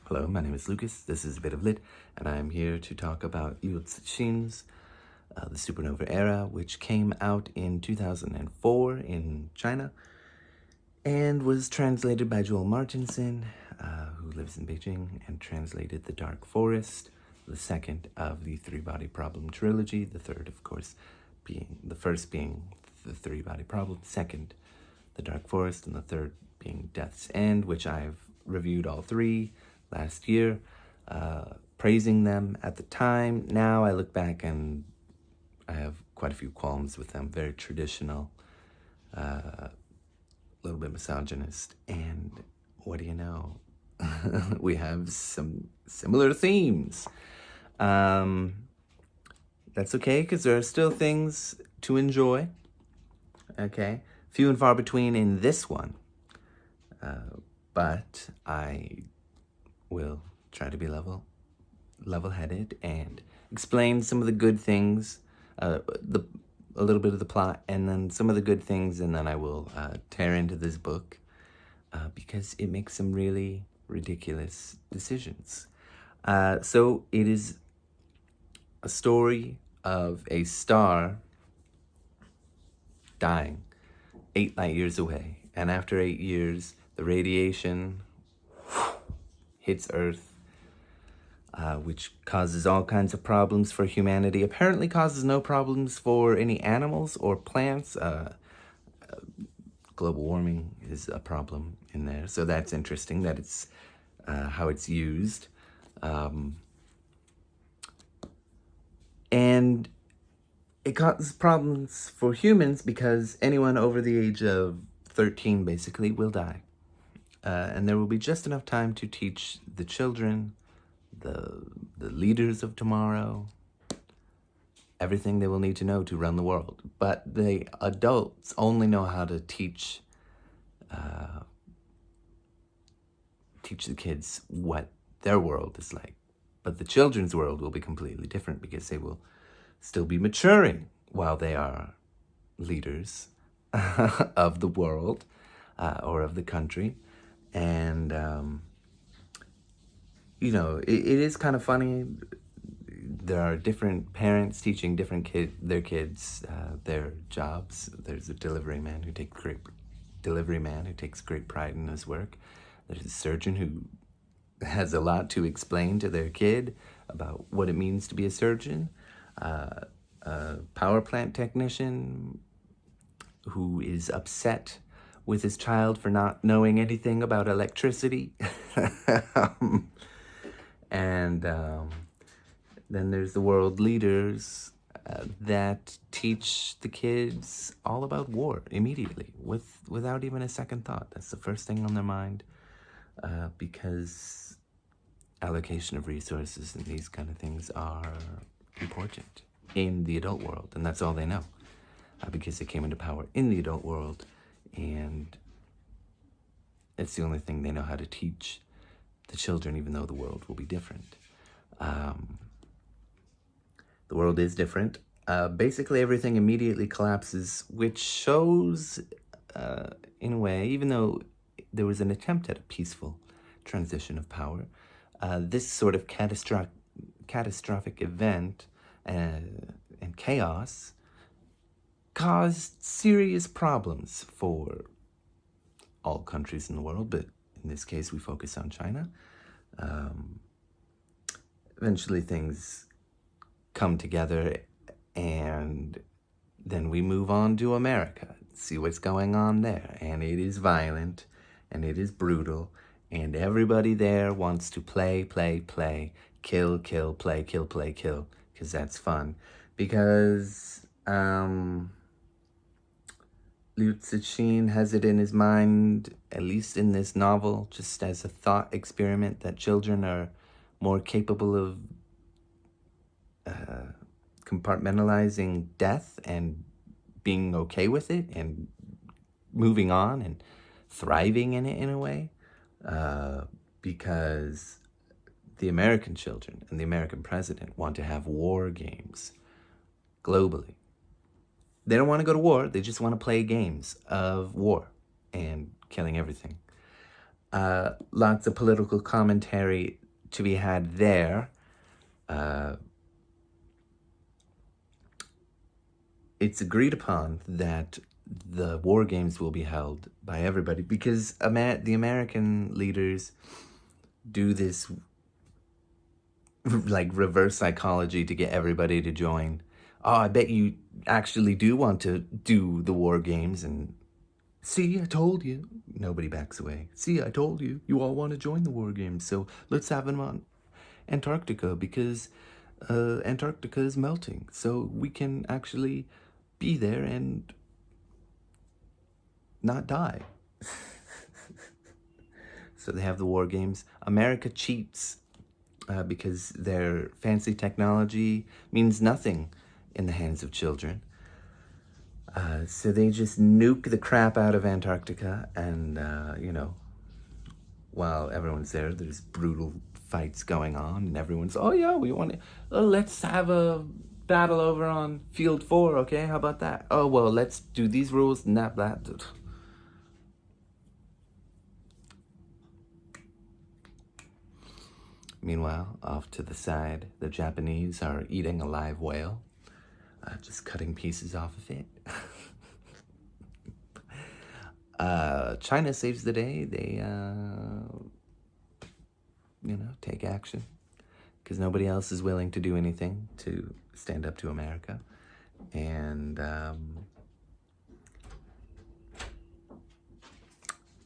Hello, my name is Lucas. This is A Bit of Lit, and I'm here to talk about Cixin's the Supernova era, which came out in 2004 in China and was translated by Joel Martinson, who lives in Beijing, and translated The Dark Forest, the second of the Three-Body Problem trilogy, the third, of course, being the first being The Three-Body Problem, second, The Dark Forest, and the third being Death's End, which I've reviewed all three last year, praising them at the time. Now I look back and I have quite a few qualms with them. Very traditional, a little bit misogynist, and what do you know? We have some similar themes. That's okay, because there are still things to enjoy. Okay, few and far between in this one, but I will try to be level-headed and explain some of the good things, a little bit of the plot, and then some of the good things, and then I will tear into this book because it makes some really ridiculous decisions. So it is a story of a star dying 8 light years away, and after 8 years, the radiation hits Earth, which causes all kinds of problems for humanity. Apparently causes no problems for any animals or plants. Global warming is a problem in there, so that's interesting that it's how it's used. And it causes problems for humans because anyone over the age of 13 basically will die. And there will be just enough time to teach the children, the leaders of tomorrow, everything they will need to know to run the world. But the adults only know how to teach the kids what their world is like. But the children's world will be completely different because they will still be maturing while they are leaders of the world or of the country. And, it is kind of funny. There are different parents teaching their kids their jobs. There's a delivery man who takes great pride in his work. There's a surgeon who has a lot to explain to their kid about what it means to be a surgeon. A power plant technician who is upset with his child for not knowing anything about electricity. And then there's the world leaders that teach the kids all about war immediately, without even a second thought. That's the first thing on their mind, because allocation of resources and these kind of things are important in the adult world, and that's all they know, because they came into power in the adult world, and it's the only thing they know how to teach the children, even though the world will be different. The world is different. Basically, everything immediately collapses, which shows, in a way, even though there was an attempt at a peaceful transition of power, this sort of catastrophic event and chaos caused serious problems for all countries in the world, but in this case we focus on China. Eventually things come together, and then we move on to America, see what's going on there, and it is violent, and it is brutal, and everybody there wants to play, kill, play, kill, because that's fun. Because Liu Cixin has it in his mind, at least in this novel, just as a thought experiment, that children are more capable of compartmentalizing death and being okay with it and moving on and thriving in it in a way, because the American children and the American president want to have war games globally. They don't want to go to war. They just want to play games of war and killing everything. Lots of political commentary to be had there. It's agreed upon that the war games will be held by everybody because the American leaders do this like reverse psychology to get everybody to join. Oh, I bet you actually do want to do the war games, and see, I told you. Nobody backs away. See, I told you. You all want to join the war games, so let's have them on Antarctica because Antarctica is melting, so we can actually be there and not die. So they have the war games. America cheats because their fancy technology means nothing in the hands of children. So they just nuke the crap out of Antarctica, and while everyone's there, there's brutal fights going on, and everyone's, oh yeah, we want to, let's have a battle over on Field 4, okay? How about that? Oh, well, let's do these rules and that. Meanwhile, off to the side, the Japanese are eating a live whale, just cutting pieces off of it. China saves the day. They, take action because nobody else is willing to do anything to stand up to America. And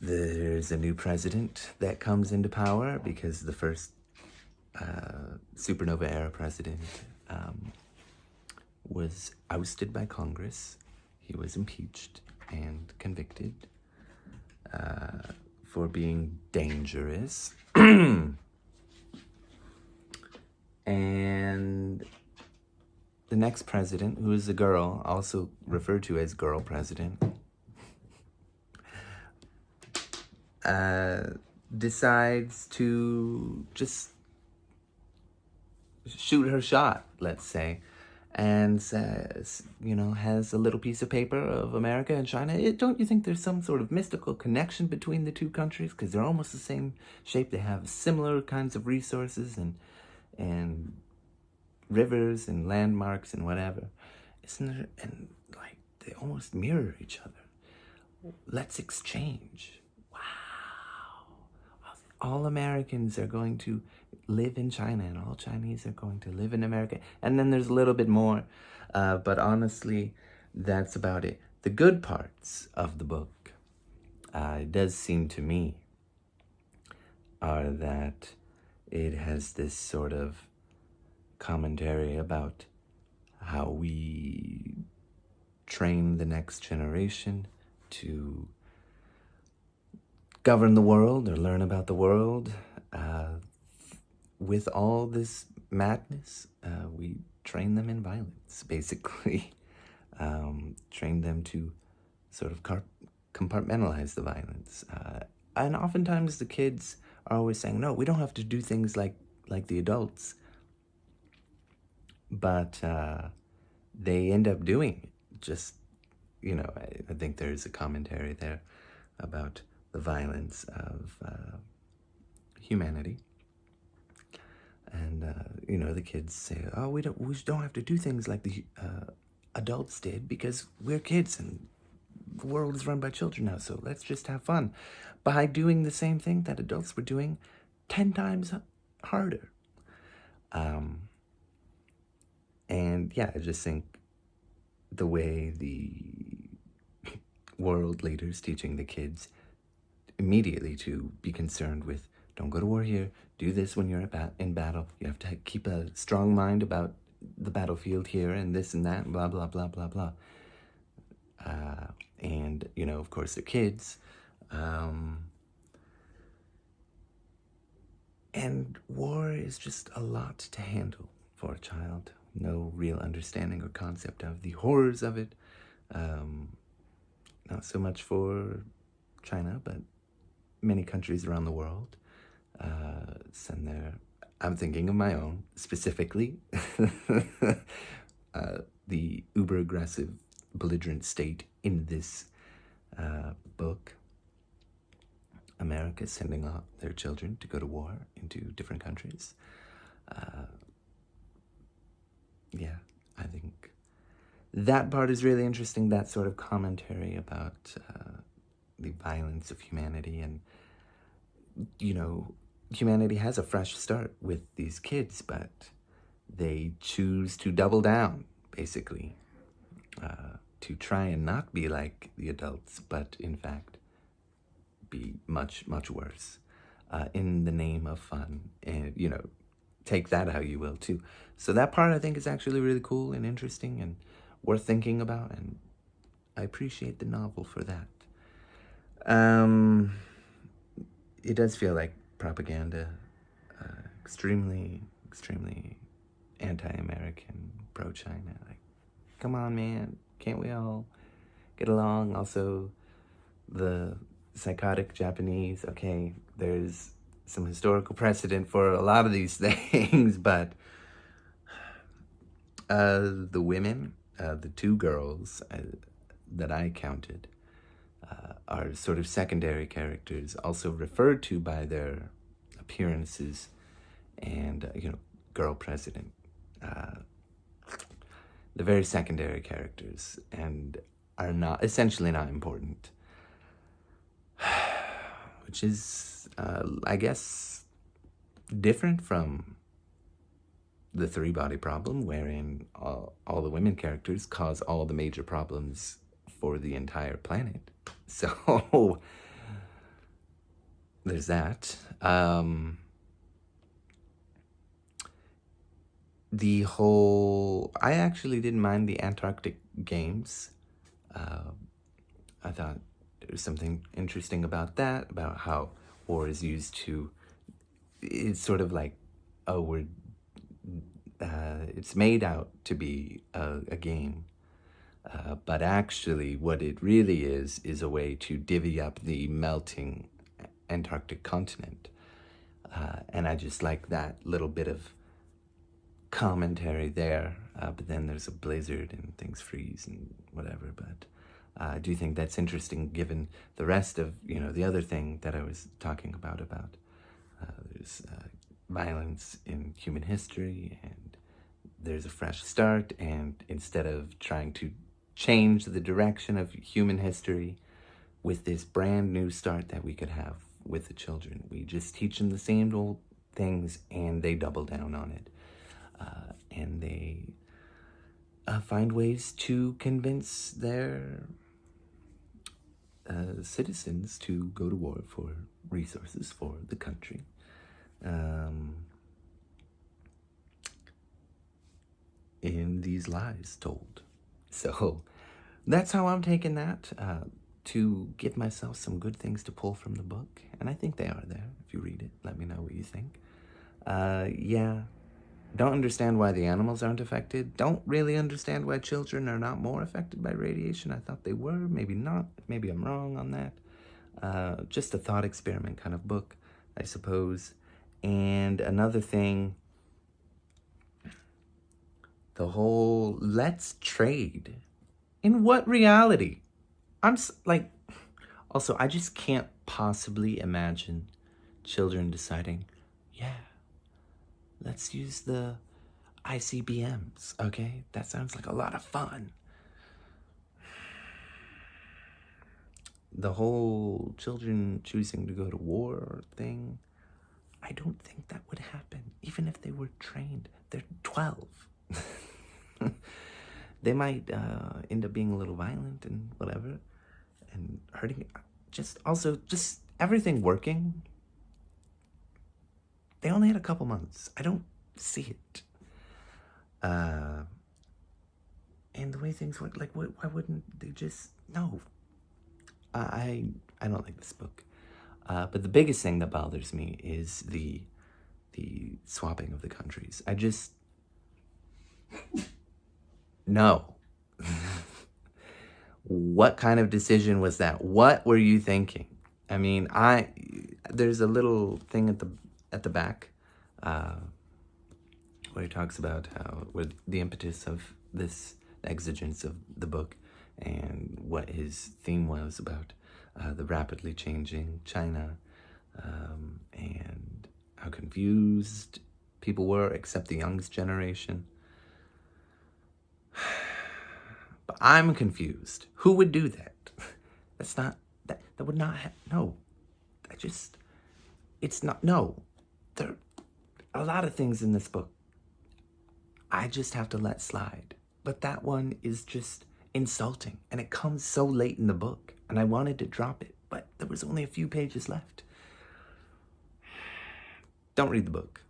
there's a new president that comes into power because the first Supernova era president was ousted by Congress. He was impeached and convicted for being dangerous. And the next president, who is a girl, also referred to as girl president, decides to just shoot her shot, let's say, and says, has a little piece of paper of America and China. Don't you think there's some sort of mystical connection between the two countries? Because they're almost the same shape. They have similar kinds of resources and rivers and landmarks and whatever. Isn't there? And like they almost mirror each other. Let's exchange. Wow. All Americans are going to live in China and all Chinese are going to live in America. And then there's a little bit more. But honestly, that's about it. The good parts of the book, it does seem to me, are that it has this sort of commentary about how we train the next generation to govern the world or learn about the world. With all this madness, we train them in violence, basically. Train them to sort of compartmentalize the violence. And oftentimes the kids are always saying, no, we don't have to do things like the adults. But they end up doing it. Just, I think there's a commentary there about the violence of humanity. And, the kids say, oh, we don't have to do things like the adults did because we're kids and the world is run by children now, so let's just have fun by doing the same thing that adults were doing 10 times harder. And yeah, I just think the way the world leaders teaching the kids immediately to be concerned with, don't go to war here, do this when you're in battle. You have to keep a strong mind about the battlefield here and this and that, and blah, blah, blah, blah, blah. And, of course, they're kids. And war is just a lot to handle for a child. No real understanding or concept of the horrors of it. Not so much for China, but many countries around the world send their... I'm thinking of my own, specifically. The uber-aggressive, belligerent state in this book America sending out their children to go to war into different countries. Yeah, I think that part is really interesting, that sort of commentary about the violence of humanity. And, you know, humanity has a fresh start with these kids, but they choose to double down, basically, to try and not be like the adults, but in fact be much, much worse, in the name of fun. And, you know, take that how you will, too. So that part, I think, is actually really cool and interesting and worth thinking about, and I appreciate the novel for that. It does feel like propaganda, extremely, extremely anti-American, pro-China. Like, come on, man, can't we all get along? Also, the psychotic Japanese, okay, there's some historical precedent for a lot of these things, but the women, the two girls that I counted, are sort of secondary characters, also referred to by their appearances, and, girl president. They're very secondary characters and are not, essentially not important. Which is, I guess, different from the three-body problem, wherein all the women characters cause all the major problems for the entire planet. So, there's that. I actually didn't mind the Antarctic Games. I thought there was something interesting about that, about how war is used to, it's sort of like, it's made out to be a game. But actually, what it really is a way to divvy up the melting Antarctic continent. And I just like that little bit of commentary there. But then there's a blizzard and things freeze and whatever. But I do think that's interesting given the rest of, the other thing that I was talking about there's violence in human history, and there's a fresh start, and instead of trying to change the direction of human history with this brand new start that we could have with the children, we just teach them the same old things, and they double down on it. And they find ways to convince their citizens to go to war for resources for the country. In these lies told. So that's how I'm taking that, to give myself some good things to pull from the book. And I think they are there. If you read it, let me know what you think. Yeah, don't understand why the animals aren't affected. Don't really understand why children are not more affected by radiation. I thought they were, maybe not. Maybe I'm wrong on that. Just a thought experiment kind of book, I suppose. And another thing, the whole let's trade. In what reality? Also, I just can't possibly imagine children deciding, yeah, let's use the ICBMs, okay? That sounds like a lot of fun. The whole children choosing to go to war thing, I don't think that would happen, even if they were trained. They're 12. They might end up being a little violent and whatever, and hurting. Just everything working. They only had a couple months. I don't see it. And the way things work, like, why wouldn't they just, no. I don't like this book. But the biggest thing that bothers me is the swapping of the countries. I just, no. What kind of decision was that? What were you thinking? I mean, there's a little thing at the back, where he talks about with the impetus of this exigence of the book, and what his theme was about the rapidly changing China, and how confused people were, except the youngest generation. But I'm confused. Who would do that? That's not, that would not, no. It's not, no. There are a lot of things in this book I just have to let slide. But that one is just insulting, and it comes so late in the book, and I wanted to drop it, but there was only a few pages left. Don't read the book.